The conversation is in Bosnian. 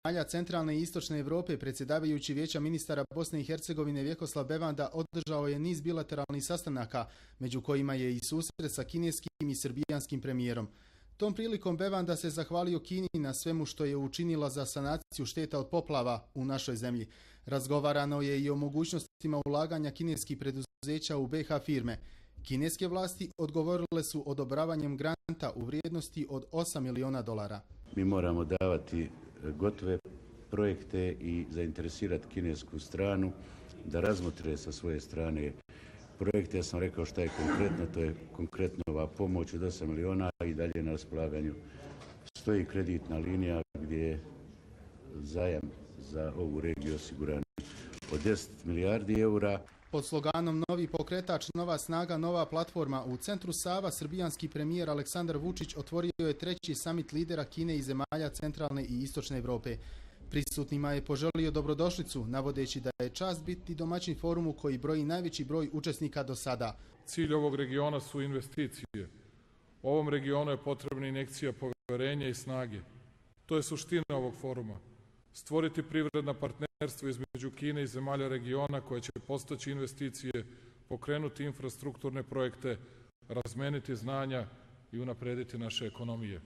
zemalja centralne i istočne Europe, predsjedavajući Vijeća ministara Bosne i Hercegovine Vjekoslav Bevanda održao je niz bilateralnih sastanaka, među kojima je i susret sa kineskim i srbijanskim premijerom. Tom prilikom Bevanda se zahvalio Kini na svemu što je učinila za sanaciju šteta od poplava u našoj zemlji. Razgovarano je i o mogućnostima ulaganja kineskih preduzeća u BiH firme. Kineske vlasti odgovorile su odobravanjem granta u vrijednosti od $8 miliona. Mi moramo davati gotove projekte i zainteresirati kinesku stranu da razmotre sa svoje strane projekte. Ja sam rekao šta je konkretno, to je konkretno ova pomoć od 8 miliona i dalje na raspolaganju stoji kreditna linija gdje je zajam za ovu regiju osiguran od 10 milijardi eura. Pod sloganom Novi pokretač, nova snaga, nova platforma u centru Sava srbijanski premijer Aleksandar Vučić otvorio je 3. samit lidera Kine i zemalja centralne i istočne Europe. Prisutnima je poželio dobrodošlicu, navodeći da je čast biti domaćin forumu koji broji najveći broj učesnika do sada. Cilj ovog regiona su investicije. Ovom regionu je potrebna injekcija poverenja i snage. To je suština ovog foruma. Stvoriti privredna partnerstva između Kine i zemalja regiona koje će postaći investicije, pokrenuti infrastrukturne projekte, razmeniti znanja i unaprediti naše ekonomije.